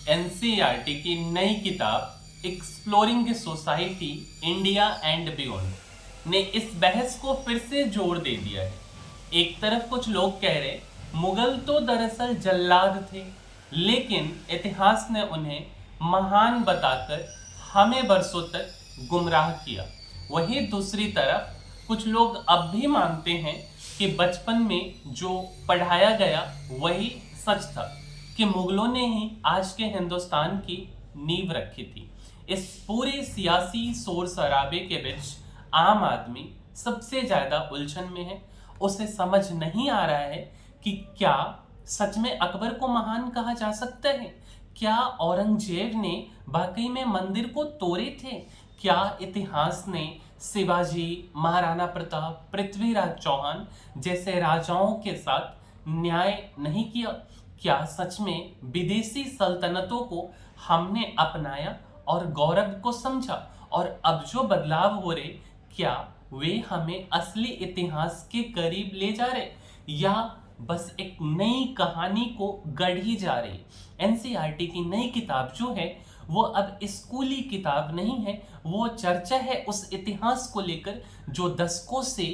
NCERT की नई किताब exploring society India and beyond ने इस बहस को फिर से जोर दे दिया है। एक तरफ कुछ लोग कह रहे मुगल तो दरअसल जल्लाद थे, लेकिन इतिहास ने उन्हें महान बताकर हमें बरसों तक गुमराह किया। वहीं दूसरी तरफ कुछ लोग अब भी मानते हैं कि बचपन में जो पढ़ाया गया वही सच था, कि मुगलों ने ही आज के हिंदुस्तान की नींव रखी थी। इस पूरे सियासी शोर शराबे के बीच आम आदमी सबसे ज्यादा उलझन में है। उसे समझ नहीं आ रहा है कि क्या सच में अकबर को महान कहा जा सकता है? क्या औरंगजेब ने वाकई में मंदिर को तोड़े थे? क्या इतिहास ने शिवाजी, महाराणा प्रताप, पृथ्वीराज चौहान जैसे राजाओं के साथ न्याय नहीं किया? क्या सच में विदेशी सल्तनतों को हमने अपनाया और गौरव को समझा, और अब जो बदलाव हो रहे क्या वे हमें असली इतिहास के करीब ले जा रहे, या बस एक नई कहानी को गढ़ी जा रही? एनसीईआरटी की नई किताब जो है वो अब स्कूली किताब नहीं है, वो चर्चा है उस इतिहास को लेकर जो दशकों से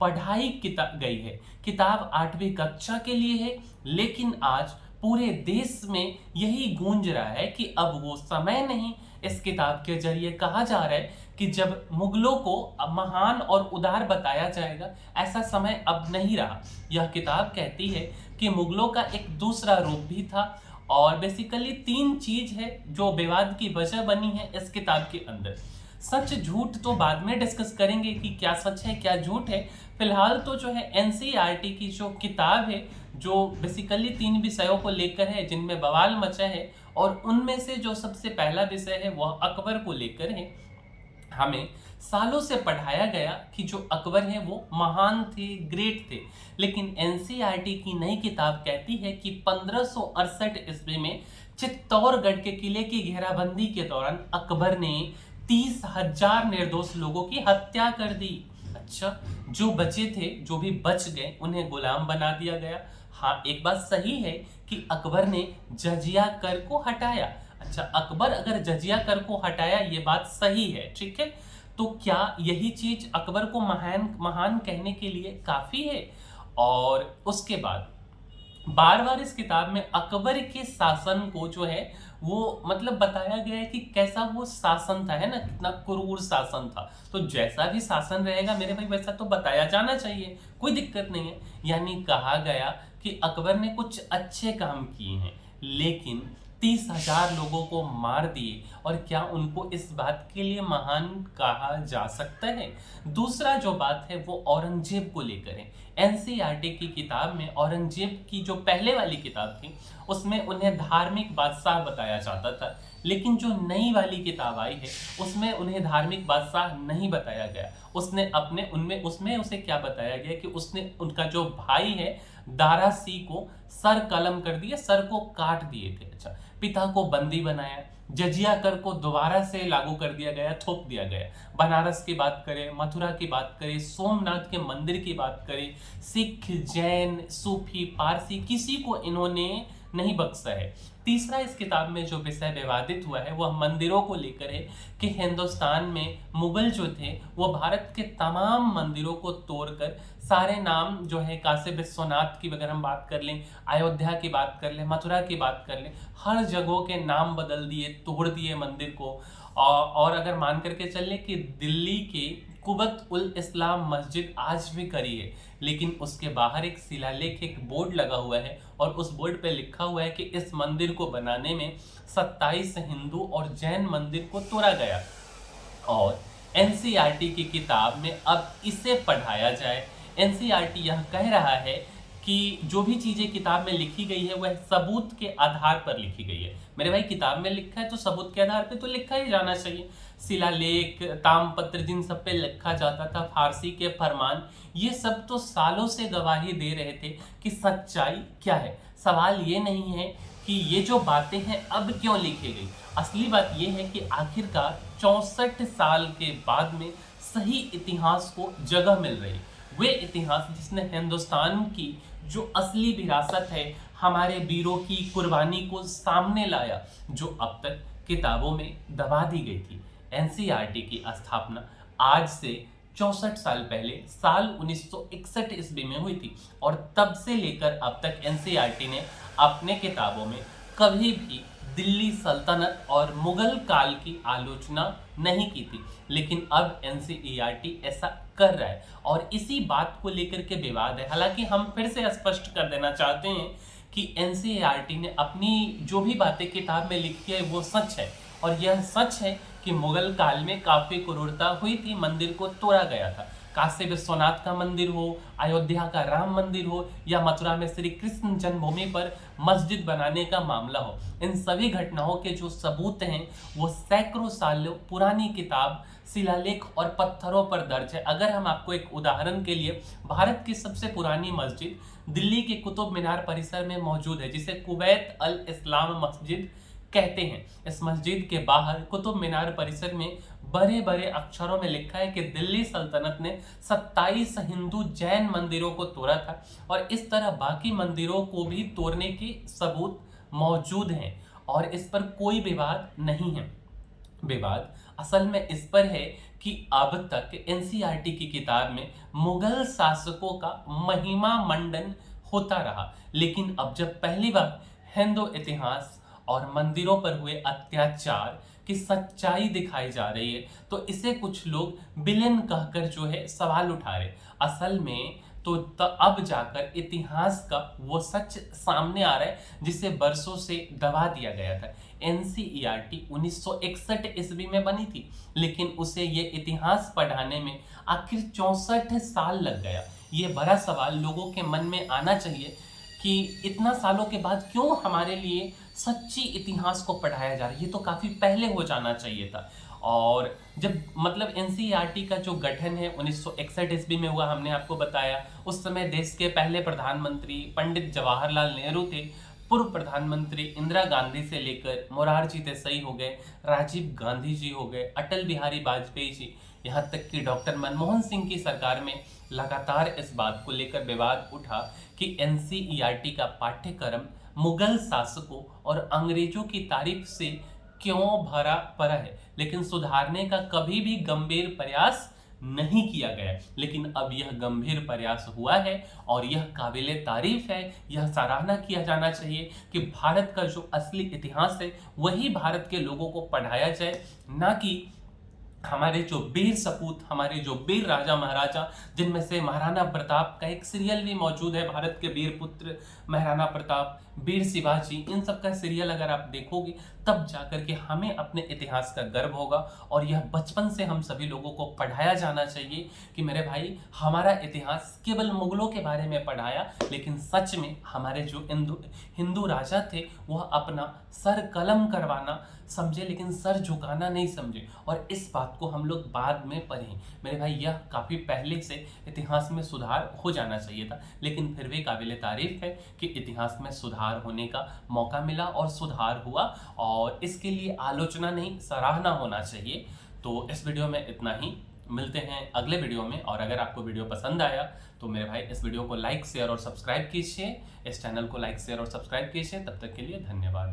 पढ़ाई किताब गई है। किताब 8वीं कक्षा के लिए है, लेकिन आज पूरे देश में यही गूंज रहा है कि अब वो समय नहीं। इस किताब के जरिए कहा जा रहा है कि जब मुगलों को महान और उदार बताया जाएगा, ऐसा समय अब नहीं रहा। यह किताब कहती है कि मुगलों का एक दूसरा रूप भी था, और बेसिकली 3 चीज है जो विवाद की वजह बनी है इस किताब के अंदर। सच झूठ तो बाद में डिस्कस करेंगे कि क्या सच है क्या झूठ है। फिलहाल तो जो है एनसीईआरटी की जो किताब है, जो बेसिकली 3 विषयों को लेकर है जिनमें बवाल मचा है, और उनमें से जो सबसे पहला विषय है वह अकबर को लेकर है। हमें सालों से पढ़ाया गया कि जो अकबर हैं वो महान थे, ग्रेट थे, लेकिन एनसीईआरटी की नई किताब कहती है कि 1568 ईस्वी में चित्तौड़गढ़ के किले की घेराबंदी के दौरान अकबर ने 30,000 निर्दोष लोगों की हत्या कर दी। अच्छा, जो बचे थे, जो भी बच गए, उन्हें गुलाम बना दिया गया। हाँ, एक बात सही है कि अकबर ने जजिया कर को हटाया। अच्छा, अकबर अगर जजिया कर को हटाया, ये बात सही है, ठीक है। तो क्या यही चीज अकबर को महान महान कहने के लिए काफी है? और उसके बाद बार बार इस किताब में अकबर के शासन को जो है वो मतलब बताया गया है कि कैसा वो शासन था, है ना, कितना क्रूर शासन था। तो जैसा भी शासन रहेगा मेरे भाई वैसा तो बताया जाना चाहिए, कोई दिक्कत नहीं है। यानी कहा गया कि अकबर ने कुछ अच्छे काम किए हैं, लेकिन 30,000 लोगों को मार दिए, और क्या उनको इस बात के लिए महान कहा जा सकता है? दूसरा जो बात है वो औरंगजेब को लेकर है। एनसीईआरटी की किताब में औरंगजेब की जो पहले वाली किताब थी उसमें उन्हें धार्मिक बादशाह बताया जाता था, लेकिन जो नई वाली किताब आई है उसमें उन्हें धार्मिक बादशाह नहीं बताया गया। उसने अपने उनमें उसमें उसे क्या बताया गया कि उसने उनका जो भाई है दारा सी को सर कलम कर दिए, सर को काट दिए थे। अच्छा, पिता को बंदी बनाया, जजिया कर को दोबारा से लागू कर दिया गया, थोप दिया गया। बनारस की बात करें, मथुरा की बात करें, सोमनाथ के मंदिर की बात करें, सिख, जैन, सूफी, पारसी, किसी को इन्होंने नहीं बख्शा है। तीसरा इस किताब में जो विषय विवादित हुआ है वह मंदिरों को लेकर है कि हिंदुस्तान में मुगल जो थे वो भारत के तमाम मंदिरों को तोड़कर सारे नाम जो है काशी विश्वनाथ की अगर हम बात कर लें, अयोध्या की बात कर लें, मथुरा की बात कर लें, हर जगहों के नाम बदल दिए, तोड़ दिए मंदिर को। और अगर मान करके चलें कि दिल्ली के कुबत उल इस्लाम मस्जिद आज भी खड़ी है, लेकिन उसके बाहर एक शिलालेख, एक बोर्ड लगा हुआ है, और उस बोर्ड पे लिखा हुआ है कि इस मंदिर को बनाने में 27 हिंदू और जैन मंदिर को तोड़ा गया। और एनसीईआरटी की किताब में अब इसे पढ़ाया जाए। एनसीईआरटी यह कह रहा है कि जो भी चीजें किताब में लिखी गई है वह सबूत के आधार पर लिखी गई है। मेरे भाई, किताब में लिखा है तो सबूत के आधार पे तो लिखा ही जाना चाहिए। शिलालेख, तामपत्र जिन सब पे लिखा जाता था, फारसी के फरमान, ये सब तो सालों से गवाही दे रहे थे कि सच्चाई क्या है। सवाल ये नहीं है कि ये जो बातें हैं अब क्यों लिखी गई, असली बात ये है कि आखिरकार 64 साल के बाद में सही इतिहास को जगह मिल रही, वे इतिहास जिसने हिंदुस्तान की जो असली विरासत है, हमारे वीरों की कुर्बानी को सामने लाया जो अब तक किताबों में दबा दी गई थी। एनसीईआरटी की स्थापना आज से 64 साल पहले साल 1961 ईस्वी में हुई थी और तब से लेकर अब तक एनसीईआरटी ने अपने किताबों में कभी भी दिल्ली सल्तनत और मुगल काल की आलोचना नहीं की थी, लेकिन अब एनसीईआरटी ऐसा कर रहा है और इसी बात को लेकर के विवाद है। हालांकि हम फिर से स्पष्ट कर देना चाहते हैं कि एनसीईआरटी ने अपनी जो भी बातें किताब में लिखी है वो सच है और यह सच है कि मुगल काल में काफी क्रूरता हुई थी, मंदिर को तोड़ा गया था। काशी विश्वनाथ का मंदिर हो, अयोध्या का राम मंदिर हो या मथुरा में श्री कृष्ण जन्मभूमि पर मस्जिद बनाने का मामला हो, इन सभी घटनाओं के जो सबूत हैं वो सैकड़ों सालों पुरानी किताब, शिलालेख और पत्थरों पर दर्ज है। अगर हम आपको एक उदाहरण के लिए, भारत की सबसे पुरानी मस्जिद दिल्ली के कुतुब मीनार परिसर में मौजूद है, जिसे कुवैत अल इस्लाम मस्जिद कहते हैं। इस मस्जिद के बाहर कुतुब मीनार परिसर में बड़े बड़े अक्षरों में लिखा है कि दिल्ली सल्तनत ने 27 हिंदू जैन मंदिरों को तोड़ा था और इस तरह बाकी मंदिरों को भी तोड़ने के सबूत मौजूद हैं और इस पर कोई विवाद नहीं है। विवाद असल में इस पर है कि अब तक एनसीईआरटी की किताब में मुगल शासकों का महिमा मंडन होता रहा, लेकिन अब जब पहली बार हिंदू इतिहास और मंदिरों पर हुए अत्याचार की सच्चाई दिखाई जा रही है तो इसे कुछ लोग विलेन कहकर जो है सवाल उठा रहे। असल में तो अब जाकर इतिहास का वो सच सामने आ रहा है जिसे बरसों से दबा दिया गया था। एनसीईआरटी 1961 ईस्वी में बनी थी, लेकिन उसे ये इतिहास पढ़ाने में आखिर 64 साल लग गया। ये बड़ा सवाल लोगों के मन में आना चाहिए कि इतना सालों के बाद क्यों हमारे लिए सच्ची इतिहास को पढ़ाया जा रहा है। ये तो काफ़ी पहले हो जाना चाहिए था। और जब मतलब एनसीईआरटी का जो गठन है 1961 ईस्वी में हुआ, हमने आपको बताया, उस समय देश के पहले प्रधानमंत्री पंडित जवाहरलाल नेहरू थे। पूर्व प्रधानमंत्री इंदिरा गांधी से लेकर मोरारजी देसाई हो गए, राजीव गांधी जी हो गए, अटल बिहारी वाजपेयी जी, यहाँ तक कि डॉक्टर मनमोहन सिंह की सरकार में लगातार इस बात को लेकर विवाद उठा कि एनसीईआरटी का पाठ्यक्रम मुगल शासकों और अंग्रेजों की तारीफ से क्यों भरा पड़ा है, लेकिन सुधारने का कभी भी गंभीर प्रयास नहीं किया गया। लेकिन अब यह गंभीर प्रयास हुआ है और यह काबिले तारीफ है। यह सराहना किया जाना चाहिए कि भारत का जो असली इतिहास है वही भारत के लोगों को पढ़ाया जाए, ना कि हमारे जो वीर सपूत, हमारे जो वीर राजा महाराजा, जिनमें से महाराणा प्रताप का एक सीरियल भी मौजूद है, भारत के वीर पुत्र महाराणा प्रताप, वीर शिवाजी, इन सब का सीरियल अगर आप देखोगे तब जाकर के हमें अपने इतिहास का गर्व होगा। और यह बचपन से हम सभी लोगों को पढ़ाया जाना चाहिए कि मेरे भाई, हमारा इतिहास केवल मुगलों के बारे में पढ़ाया, लेकिन सच में हमारे जो हिंदू राजा थे वह अपना सर कलम करवाना समझे, लेकिन सर झुकाना नहीं समझे। और इस बात को हम लोग बाद में पढ़ें। मेरे भाई, यह काफ़ी पहले से इतिहास में सुधार हो जाना चाहिए था, लेकिन फिर भी काबिले तारीफ है कि इतिहास में सुधार होने का मौका मिला और सुधार हुआ, और इसके लिए आलोचना नहीं, सराहना होना चाहिए। तो इस वीडियो में इतना ही, मिलते हैं अगले वीडियो में। और अगर आपको वीडियो पसंद आया तो मेरे भाई इस वीडियो को लाइक, शेयर और सब्सक्राइब कीजिए। इस चैनल को लाइक, शेयर और सब्सक्राइब कीजिए। तब तक के लिए धन्यवाद।